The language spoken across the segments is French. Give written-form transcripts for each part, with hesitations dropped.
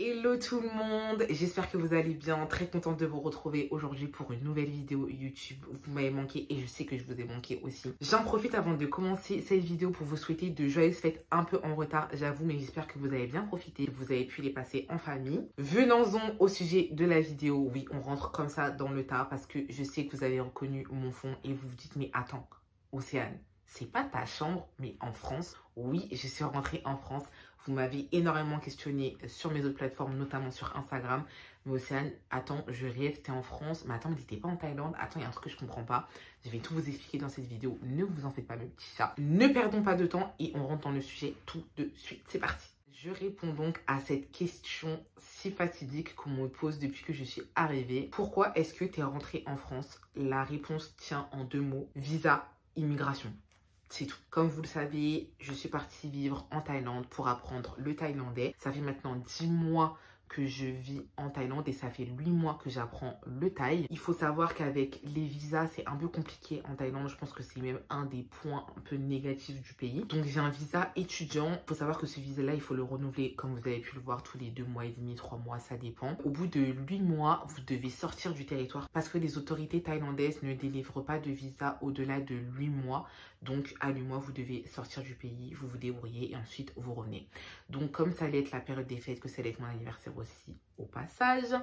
Hello tout le monde, j'espère que vous allez bien, très contente de vous retrouver aujourd'hui pour une nouvelle vidéo YouTube. Vous m'avez manqué et je sais que je vous ai manqué aussi. J'en profite avant de commencer cette vidéo pour vous souhaiter de joyeuses fêtes un peu en retard, j'avoue, mais j'espère que vous avez bien profité, que vous avez pu les passer en famille. Venons-en au sujet de la vidéo. Oui, on rentre comme ça dans le tas parce que je sais que vous avez reconnu mon fond et vous vous dites mais attends, Océane, c'est pas ta chambre, mais en France. Oui, je suis rentrée en France. Vous m'avez énormément questionné sur mes autres plateformes, notamment sur Instagram. Mais Océane, attends, je rêve, t'es en France. Mais attends, mais t'étais pas en Thaïlande. Attends, il y a un truc que je comprends pas. Je vais tout vous expliquer dans cette vidéo. Ne vous en faites pas, mes petits chats. Ne perdons pas de temps et on rentre dans le sujet tout de suite. C'est parti. Je réponds donc à cette question si fatidique qu'on me pose depuis que je suis arrivée. Pourquoi est-ce que tu es rentrée en France? La réponse tient en deux mots. Visa, immigration. C'est tout. Comme vous le savez, je suis partie vivre en Thaïlande pour apprendre le thaïlandais. Ça fait maintenant 10 mois que je vis en Thaïlande et ça fait 8 mois que j'apprends le thaï. Il faut savoir qu'avec les visas, c'est un peu compliqué en Thaïlande. Je pense que c'est même un des points un peu négatifs du pays. Donc j'ai un visa étudiant. Il faut savoir que ce visa-là, il faut le renouveler, comme vous avez pu le voir, tous les 2 mois et demi, 3 mois, ça dépend. Au bout de 8 mois, vous devez sortir du territoire parce que les autorités thaïlandaises ne délivrent pas de visa au-delà de 8 mois. Donc à 8 mois, vous devez sortir du pays, vous vous débrouillez et ensuite vous revenez. Donc comme ça allait être la période des fêtes, que ça allait être mon anniversaire aussi au passage,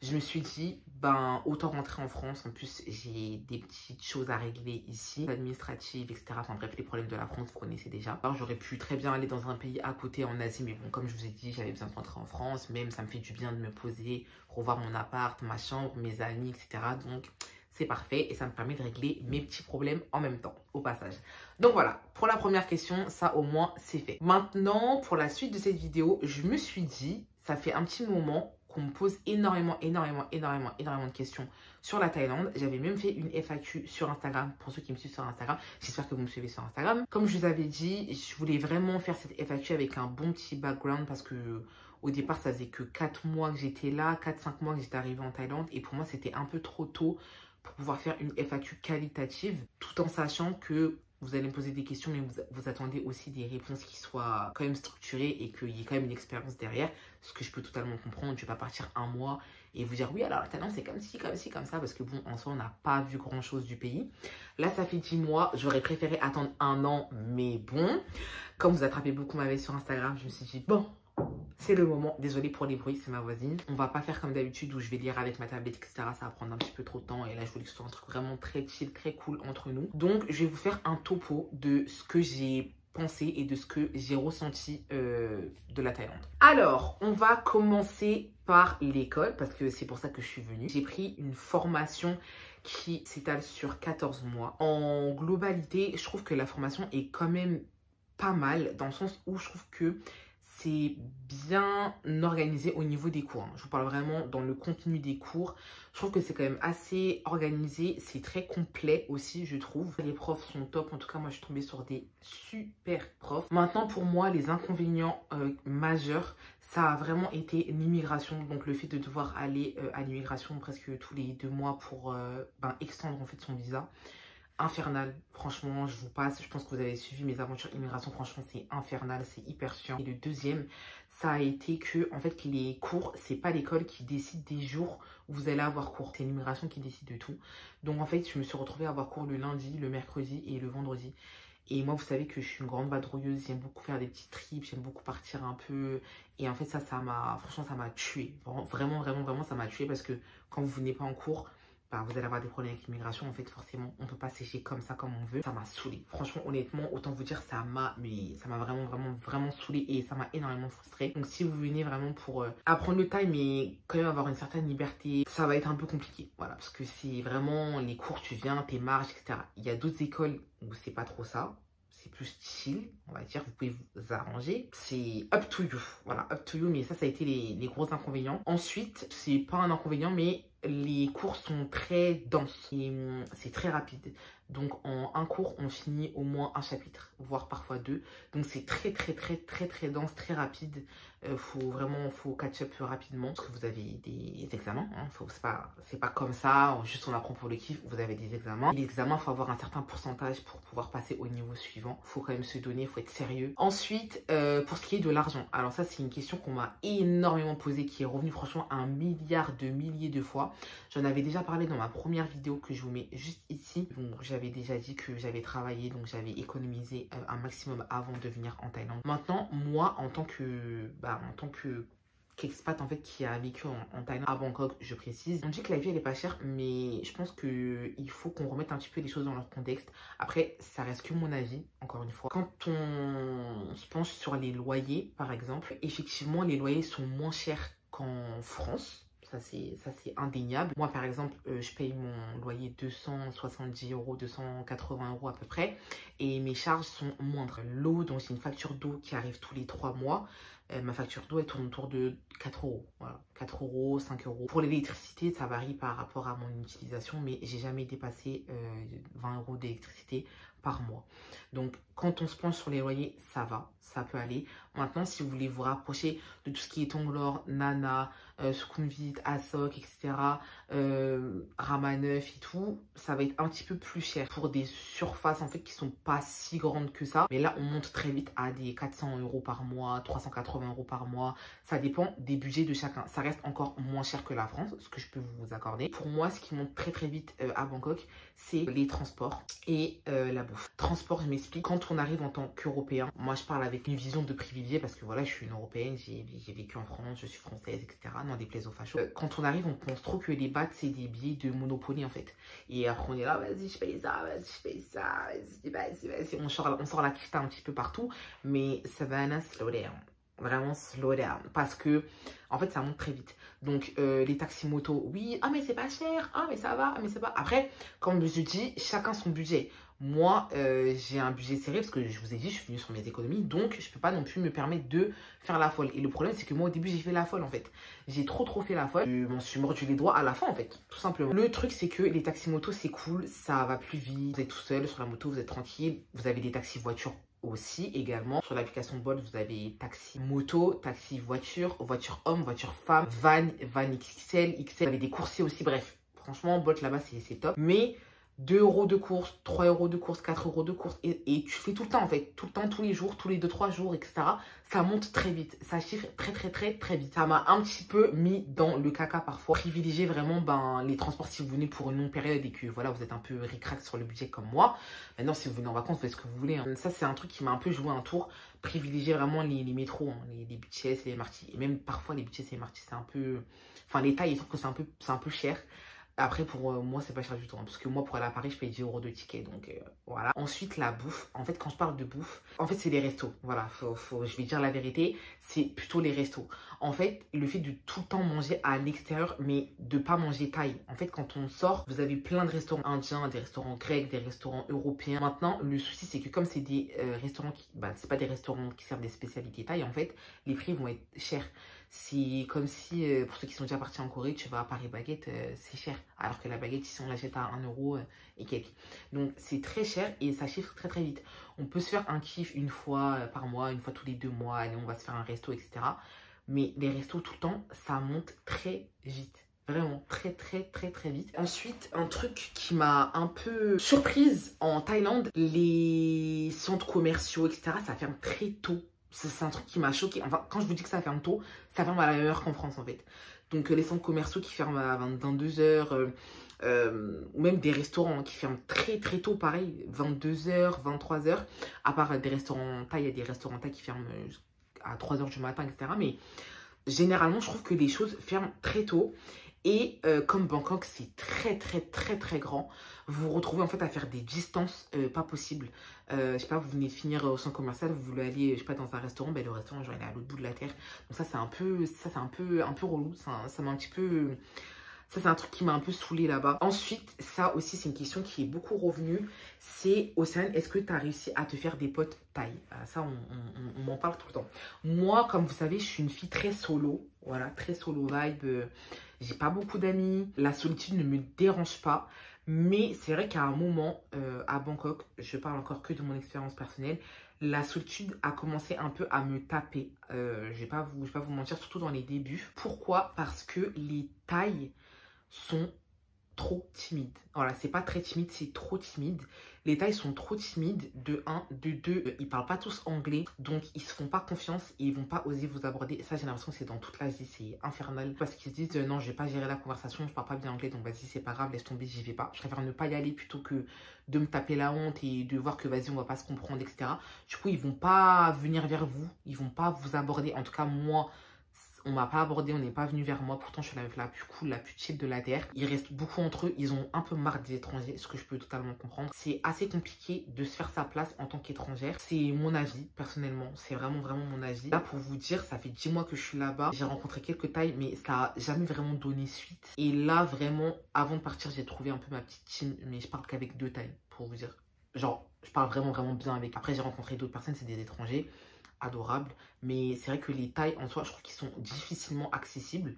je me suis dit, ben autant rentrer en France. En plus, j'ai des petites choses à régler ici, administratives, etc. Enfin bref, les problèmes de la France, vous connaissez déjà. Alors j'aurais pu très bien aller dans un pays à côté en Asie, mais bon, comme je vous ai dit, j'avais besoin de rentrer en France. Même ça me fait du bien de me poser, revoir mon appart, ma chambre, mes amis, etc. Donc c'est parfait et ça me permet de régler mes petits problèmes en même temps, au passage. Donc voilà, pour la première question, ça au moins c'est fait. Maintenant, pour la suite de cette vidéo, je me suis dit, ça fait un petit moment qu'on me pose énormément de questions sur la Thaïlande. J'avais même fait une FAQ sur Instagram, pour ceux qui me suivent sur Instagram. J'espère que vous me suivez sur Instagram. Comme je vous avais dit, je voulais vraiment faire cette FAQ avec un bon petit background parce que au départ, ça faisait que 4 mois que j'étais là, 4-5 mois que j'étais arrivée en Thaïlande. Et pour moi, c'était un peu trop tôt pour pouvoir faire une FAQ qualitative, tout en sachant que vous allez me poser des questions, mais vous attendez aussi des réponses qui soient quand même structurées et qu'il y ait quand même une expérience derrière, ce que je peux totalement comprendre. Je ne vais pas partir un mois et vous dire oui, alors la Thaïlande c'est comme ci, comme ça, parce que bon, en soi, on n'a pas vu grand chose du pays. Là, ça fait 10 mois, j'aurais préféré attendre un an, mais bon, comme vous attrapez beaucoup ma veille sur Instagram, je me suis dit bon, c'est le moment. Désolée pour les bruits, c'est ma voisine. On va pas faire comme d'habitude où je vais lire avec ma tablette, etc. Ça va prendre un petit peu trop de temps. Et là, je voulais que ce soit un truc vraiment très chill, très cool entre nous. Donc, je vais vous faire un topo de ce que j'ai pensé et de ce que j'ai ressenti de la Thaïlande. Alors, on va commencer par l'école parce que c'est pour ça que je suis venue. J'ai pris une formation qui s'étale sur 14 mois. En globalité, je trouve que la formation est quand même pas mal dans le sens où je trouve que c'est bien organisé au niveau des cours. Je vous parle vraiment dans le contenu des cours. Je trouve que c'est quand même assez organisé. C'est très complet aussi, je trouve. Les profs sont top. En tout cas, moi, je suis tombée sur des super profs. Maintenant, pour moi, les inconvénients majeurs, ça a vraiment été l'immigration. Donc, le fait de devoir aller à l'immigration presque tous les 2 mois pour extendre en fait son visa. Infernal, franchement, je vous passe. Je pense que vous avez suivi mes aventures immigration. Franchement, c'est infernal, c'est hyper chiant. Et le deuxième, ça a été que, en fait, les cours, c'est pas l'école qui décide des jours où vous allez avoir cours. C'est l'immigration qui décide de tout. Donc, en fait, je me suis retrouvée à avoir cours le lundi, le mercredi et le vendredi. Et moi, vous savez que je suis une grande vadrouilleuse. J'aime beaucoup faire des petits trips. J'aime beaucoup partir un peu. Et en fait, franchement, ça m'a tuée. Vraiment, ça m'a tuée parce que quand vous venez pas en cours, vous allez avoir des problèmes avec l'immigration. En fait, forcément, on ne peut pas sécher comme ça, comme on veut. Ça m'a saoulée. Franchement, honnêtement, autant vous dire, ça m'a vraiment saoulée et ça m'a énormément frustrée. Donc, si vous venez vraiment pour apprendre le thaï, mais quand même avoir une certaine liberté, ça va être un peu compliqué. Voilà, parce que c'est vraiment les cours, tu viens, tes marges, etc. Il y a d'autres écoles où c'est pas trop ça. C'est plus chill, on va dire, vous pouvez vous arranger. C'est up to you, voilà, up to you, mais ça a été les gros inconvénients. Ensuite, c'est pas un inconvénient, mais les cours sont très denses et c'est très rapide. Donc en un cours, on finit au moins un chapitre, voire parfois deux. Donc c'est très dense, très rapide. Faut catch up rapidement parce que vous avez des examens. Hein. C'est pas comme ça, juste on apprend pour le kiff. Vous avez des examens. Les examens, il faut avoir un certain pourcentage pour pouvoir passer au niveau suivant. Il faut quand même se donner, il faut être sérieux. Ensuite, pour ce qui est de l'argent. Alors ça, c'est une question qu'on m'a énormément posée, qui est revenue franchement un milliard de milliers de fois. J'en avais déjà parlé dans ma première vidéo que je vous mets juste ici. Donc j'avais déjà dit que j'avais travaillé, donc j'avais économisé un maximum avant de venir en Thaïlande. Maintenant, moi, en tant qu'expat en fait qui a vécu en Thaïlande, à Bangkok, je précise. On dit que la vie elle est pas chère, mais je pense qu'il faut qu'on remette un petit peu les choses dans leur contexte. Après, ça reste que mon avis, encore une fois. Quand on se penche sur les loyers, par exemple, effectivement, les loyers sont moins chers qu'en France. Ça, c'est indéniable. Moi, par exemple, je paye mon loyer 270 €, 280 € à peu près. Et mes charges sont moindres. L'eau, donc j'ai une facture d'eau qui arrive tous les 3 mois. Ma facture d'eau, elle tourne autour de 4 €. Voilà, 4 €, 5 €. Pour l'électricité, ça varie par rapport à mon utilisation, mais j'ai jamais dépassé 20 € d'électricité par mois. Donc, quand on se penche sur les loyers, ça va, ça peut aller. Maintenant, si vous voulez vous rapprocher de tout ce qui est Tonglor, Nana, Sukhumvit, Asok, etc., Rama 9 et tout, ça va être un petit peu plus cher pour des surfaces en fait qui sont pas si grandes que ça. Mais là, on monte très vite à des 400 € par mois, 380 € par mois. Ça dépend des budgets de chacun. Ça reste encore moins cher que la France, ce que je peux vous accorder. Pour moi, ce qui monte très vite à Bangkok, c'est les transports et la bouffe. Transport, je m'explique. Quand on arrive en tant qu'Européen, moi je parle avec une vision de privilégié parce que voilà, je suis une Européenne, j'ai vécu en France, je suis française, etc. Non, déplaise aux fachos. Quand on arrive, on pense trop que les bahts, c'est des billets de Monopoly en fait. Et après, on est là, vas-y, je paye ça, vas-y, je paye ça, vas-y. On sort la kifta un petit peu partout, mais ça va slow down. Vraiment slow down parce que en fait ça monte très vite. Donc les taxis moto, oui, ah mais c'est pas cher, ah mais ça va, ah mais c'est pas. Après, comme je dis, chacun son budget. Moi, j'ai un budget serré parce que je vous ai dit, je suis venue sur mes économies, donc je peux pas non plus me permettre de faire la folle. Et le problème, c'est que moi, au début, j'ai fait la folle en fait. J'ai trop fait la folle. Je m'en suis mordu les doigts à la fin en fait, tout simplement. Le truc, c'est que les taxis moto, c'est cool, ça va plus vite. Vous êtes tout seul sur la moto, vous êtes tranquille. Vous avez des taxis voitures aussi également. Sur l'application Bolt, vous avez taxi moto, taxi voiture, voiture homme, voiture femme, van XXL, XL. Vous avez des coursiers aussi, bref. Franchement, Bolt là-bas, c'est top. Mais 2 € de course, 3 € de course, 4 € de course. Et tu fais tout le temps en fait. Tout le temps, tous les jours, tous les 2-3 jours, etc. Ça monte très vite. Ça chiffre très vite. Ça m'a un petit peu mis dans le caca parfois. Privilégier vraiment les transports si vous venez pour une longue période et que voilà, vous êtes un peu ric-rac sur le budget comme moi. Maintenant, si vous venez en vacances, vous faites ce que vous voulez. Hein. Ça, c'est un truc qui m'a un peu joué un tour. Privilégier vraiment les métros, hein, les BTS, les MRT. Et même parfois, les BTS et les MRT, c'est un peu... Enfin, les tailles, ils trouvent que c'est un peu cher. Après, pour moi, c'est pas cher du tout. Hein, parce que moi, pour aller à Paris, je paye 10 € de ticket. Donc, voilà. Ensuite, la bouffe. En fait, quand je parle de bouffe, en fait, c'est les restos. Voilà, je vais dire la vérité. C'est plutôt les restos. En fait, le fait de tout le temps manger à l'extérieur, mais de pas manger thaï. En fait, quand on sort, vous avez plein de restaurants indiens, des restaurants grecs, des restaurants européens. Maintenant, le souci, c'est que comme c'est des restaurants qui... c'est pas des restaurants qui servent des spécialités thaï, en fait, les prix vont être chers. C'est comme si, pour ceux qui sont déjà partis en Corée, tu vas à Paris Baguette, c'est cher. Alors que la baguette, ici, on l'achète à 1 € et quelques. Donc, c'est très cher et ça chiffre très vite. On peut se faire un kiff une fois par mois, une fois tous les 2 mois. Allez, on va se faire un resto, etc. Mais les restos, tout le temps, ça monte très vite. Vraiment, très vite. Ensuite, un truc qui m'a un peu surprise en Thaïlande, les centres commerciaux, etc., ça ferme très tôt. C'est un truc qui m'a choqué. Enfin, quand je vous dis que ça ferme tôt, ça ferme à la même heure qu'en France, en fait. Donc, les centres commerciaux qui ferment à 22 h, ou même des restaurants qui ferment très tôt, pareil, 22 h, 23 h. À part des restaurants thaï, il y a des restaurants thaï qui ferment à 3 h du matin, etc. Mais généralement, je trouve que les choses ferment très tôt. Et comme Bangkok, c'est très grand, vous vous retrouvez en fait à faire des distances pas possibles. Je sais pas, vous venez de finir au centre commercial, vous voulez aller, je sais pas, dans un restaurant, le restaurant, genre, il est à l'autre bout de la terre. Donc ça, c'est un peu relou, ça m'a un petit peu... Ça, c'est un truc qui m'a un peu saoulé là-bas. Ensuite, ça aussi, c'est une question qui est beaucoup revenue. C'est, Océane, est-ce que tu as réussi à te faire des potes thaï? Ça, on m'en parle tout le temps. Moi, comme vous savez, je suis une fille très solo. Voilà, très solo vibe. J'ai pas beaucoup d'amis. La solitude ne me dérange pas. Mais c'est vrai qu'à un moment, à Bangkok, je parle encore que de mon expérience personnelle, la solitude a commencé un peu à me taper. Je vais pas vous mentir, surtout dans les débuts. Pourquoi? Parce que les Thaïs sont trop timides. Voilà, c'est pas très timide, c'est trop timide. Les Thaïs sont trop timides, de un. De deux, ils parlent pas tous anglais, donc ils se font pas confiance et ils vont pas oser vous aborder. Et ça, j'ai l'impression que c'est dans toute l'Asie, c'est infernal. Parce qu'ils se disent, non, je vais pas gérer la conversation, je parle pas bien anglais, donc vas-y, c'est pas grave, laisse tomber, j'y vais pas. Je préfère ne pas y aller plutôt que de me taper la honte et de voir que vas-y, on va pas se comprendre, etc. Du coup, ils vont pas venir vers vous, ils vont pas vous aborder. En tout cas, moi, on m'a pas abordé, on n'est pas venu vers moi. Pourtant, je suis la meuf la plus cool, la plus chill de la terre. Ils restent beaucoup entre eux. Ils ont un peu marre des étrangers, ce que je peux totalement comprendre. C'est assez compliqué de se faire sa place en tant qu'étrangère. C'est mon avis, personnellement. C'est vraiment, vraiment mon avis. Là, pour vous dire, ça fait 10 mois que je suis là-bas. J'ai rencontré quelques Thaïs, mais ça n'a jamais vraiment donné suite. Et là, vraiment, avant de partir, j'ai trouvé un peu ma petite team. Mais je parle qu'avec 2 Thaïs, pour vous dire. Genre, je parle vraiment, vraiment bien avec. Après, j'ai rencontré d'autres personnes, c'est des étrangers. Adorables, mais c'est vrai que les Thaïs en soi, je trouve qu'ils sont difficilement accessibles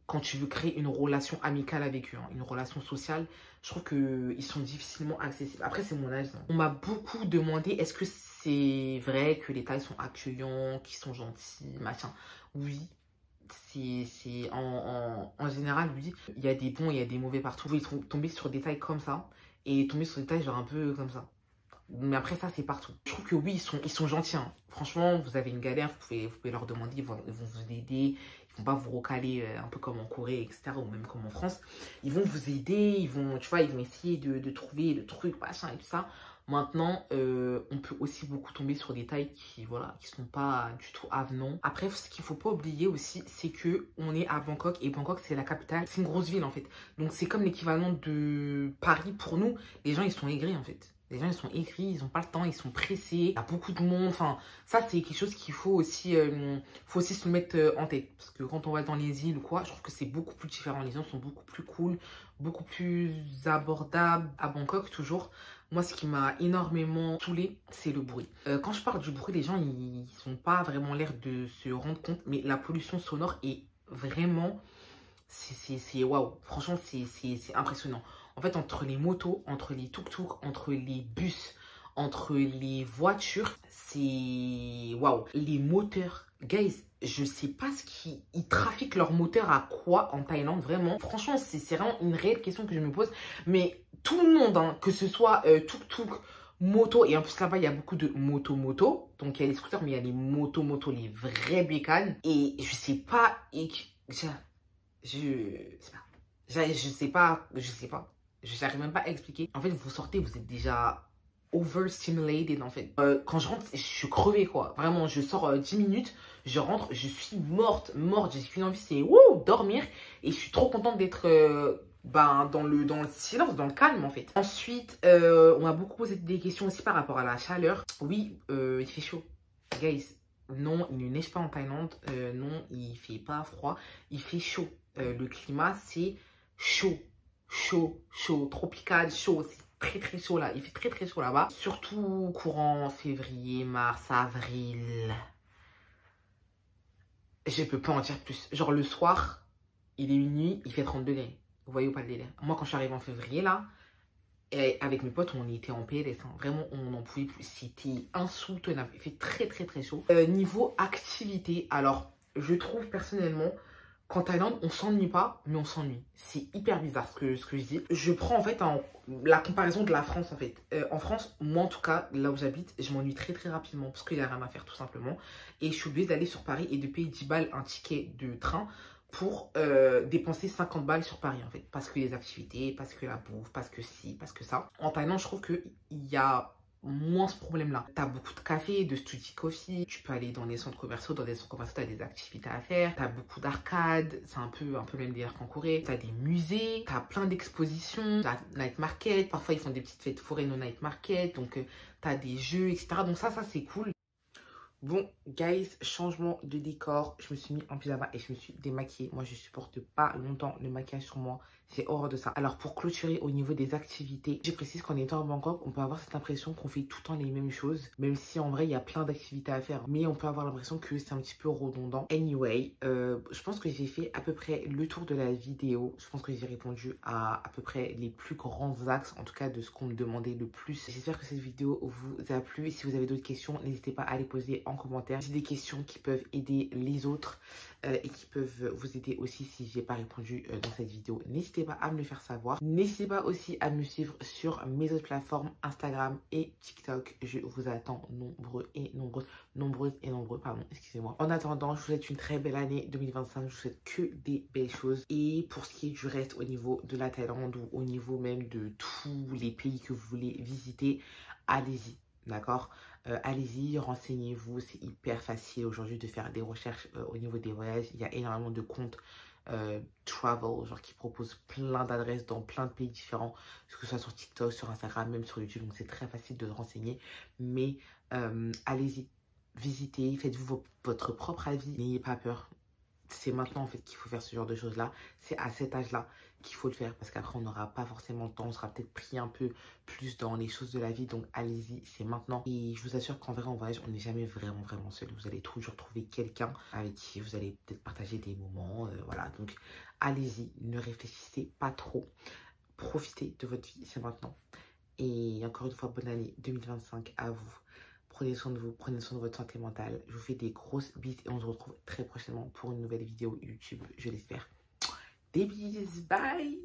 quand tu veux créer une relation amicale avec eux, hein, une relation sociale. Je trouve qu'ils sont difficilement accessibles. Après, c'est mon avis, hein. On m'a beaucoup demandé, est-ce que c'est vrai que les Thaïs sont accueillants, qu'ils sont gentils, machin. Oui, c'est en général, oui. Il y a des bons, il y a des mauvais partout. Ils sont tombés sur des Thaïs comme ça et tombés sur des Thaïs genre un peu comme ça. Mais après, ça, c'est partout. Je trouve que oui, ils sont gentils, hein. Franchement, vous avez une galère, vous pouvez leur demander, ils vont vous aider. Ils vont pas vous recaler un peu comme en Corée, etc. Ou même comme en France. Ils vont vous aider, ils vont, tu vois, ils vont essayer de trouver le truc, machin et tout ça. Maintenant, on peut aussi beaucoup tomber sur des tailles qui, voilà, qui sont pas du tout avenants. Après, ce qu'il faut pas oublier aussi, c'est que on est à Bangkok. Et Bangkok, c'est la capitale. C'est une grosse ville, en fait. Donc, c'est comme l'équivalent de Paris pour nous. Les gens, ils sont aigris, en fait. Les gens, ils sont aigris, ils n'ont pas le temps, ils sont pressés. Il y a beaucoup de monde. Enfin, ça, c'est quelque chose qu'il faut aussi se le mettre en tête. Parce que quand on va dans les îles ou quoi, je trouve que c'est beaucoup plus différent. Les gens sont beaucoup plus cool, beaucoup plus abordables. À Bangkok, toujours, moi, ce qui m'a énormément saoulée, c'est le bruit. Quand je parle du bruit, les gens, ils n'ont pas vraiment l'air de se rendre compte. Mais la pollution sonore est vraiment... C'est waouh. Franchement, c'est impressionnant. En fait, entre les motos, entre les tuk-tuk, entre les bus, entre les voitures, c'est waouh. Les moteurs, guys, je sais pas ce qui... Ils trafiquent leurs moteurs à quoi en Thaïlande, vraiment. Franchement, c'est vraiment une réelle question que je me pose. Mais tout le monde, hein, que ce soit tuk-tuk, moto, et en plus là-bas, il y a beaucoup de moto-moto. Donc, il y a les scooters, mais il y a les moto-moto, les vrais bécanes. Et je sais pas... Je sais pas. Je n'arrive même pas à expliquer. En fait, vous sortez, vous êtes déjà overstimulated en fait. Quand je rentre, je suis crevée quoi. Vraiment, je sors 10 minutes, je rentre, je suis morte. J'ai qu'une envie, c'est dormir. Et je suis trop contente d'être dans le silence, dans le calme en fait. Ensuite, on m'a beaucoup posé des questions aussi par rapport à la chaleur. Oui, il fait chaud. Guys, non, il ne neige pas en Thaïlande. Non, il fait pas froid. Il fait chaud. Le climat, c'est chaud. Chaud, tropical, chaud, c'est très très chaud là, il fait très très chaud là-bas. Surtout courant février, mars, avril. Je peux pas en dire plus. Genre le soir, il est minuit, il fait 30 degrés. Vous voyez ou pas le délire? Moi quand je suis arrivée en février là, et avec mes potes, on était en PLS. Hein. Vraiment, on n'en pouvait plus. C'était insoutenable. Il fait très très très chaud. Niveau activité, alors je trouve personnellement... qu'en Thaïlande, on s'ennuie pas, mais on s'ennuie. C'est hyper bizarre ce que je dis. Je prends en fait la comparaison de la France en fait. En France, moi en tout cas, là où j'habite, je m'ennuie très très rapidement parce qu'il n'y a rien à faire tout simplement. Et je suis obligée d'aller sur Paris et de payer 10 balles un ticket de train pour dépenser 50 balles sur Paris en fait. Parce que les activités, parce que la bouffe, parce que ci, parce que ça. En Thaïlande, je trouve qu'il y a... moins ce problème-là. T'as beaucoup de cafés, de study coffee. Tu peux aller dans des centres commerciaux. Dans des centres commerciaux, t'as des activités à faire. T'as beaucoup d'arcades. C'est un peu le même délire qu'en Corée. T'as des musées. T'as plein d'expositions. T'as night market. Parfois, ils font des petites fêtes foraines au night market. Donc, t'as des jeux, etc. Donc ça c'est cool. Bon, guys, changement de décor. Je me suis mis en pyjama et je me suis démaquillée. Moi, je supporte pas longtemps le maquillage sur moi. J'ai horreur de ça. Alors, pour clôturer au niveau des activités, je précise qu'en étant à Bangkok, on peut avoir cette impression qu'on fait tout le temps les mêmes choses. Même si, en vrai, il y a plein d'activités à faire. Mais on peut avoir l'impression que c'est un petit peu redondant. Anyway, je pense que j'ai fait à peu près le tour de la vidéo. Je pense que j'ai répondu à peu près les plus grands axes, en tout cas de ce qu'on me demandait le plus. J'espère que cette vidéo vous a plu. Si vous avez d'autres questions, n'hésitez pas à les poser en commentaire. C'est des questions qui peuvent aider les autres et qui peuvent vous aider aussi si j'ai pas répondu dans cette vidéo. N'hésitez pas à me le faire savoir. N'hésitez pas aussi à me suivre sur mes autres plateformes Instagram et TikTok. Je vous attends nombreux et nombreux, pardon, excusez-moi. En attendant, je vous souhaite une très belle année 2025. Je vous souhaite que des belles choses. Et pour ce qui est du reste au niveau de la Thaïlande ou au niveau même de tous les pays que vous voulez visiter, allez-y. D'accord, allez-y, renseignez-vous, c'est hyper facile aujourd'hui de faire des recherches au niveau des voyages. Il y a énormément de comptes travel, genre qui proposent plein d'adresses dans plein de pays différents, que ce soit sur TikTok, sur Instagram, même sur YouTube. Donc c'est très facile de renseigner, mais allez-y, visitez, faites-vous votre propre avis, n'ayez pas peur. C'est maintenant en fait qu'il faut faire ce genre de choses là, c'est à cet âge là qu'il faut le faire parce qu'après on n'aura pas forcément le temps, on sera peut-être pris un peu plus dans les choses de la vie, donc allez-y, c'est maintenant. Et je vous assure qu'en vrai en voyage on n'est jamais vraiment seul, vous allez toujours trouver quelqu'un avec qui vous allez peut-être partager des moments, voilà, donc allez-y, ne réfléchissez pas trop, profitez de votre vie, c'est maintenant. Et encore une fois, bonne année 2025 à vous. Prenez soin de vous, prenez soin de votre santé mentale. Je vous fais des grosses bises et on se retrouve très prochainement pour une nouvelle vidéo YouTube, je l'espère. Des bises, bye!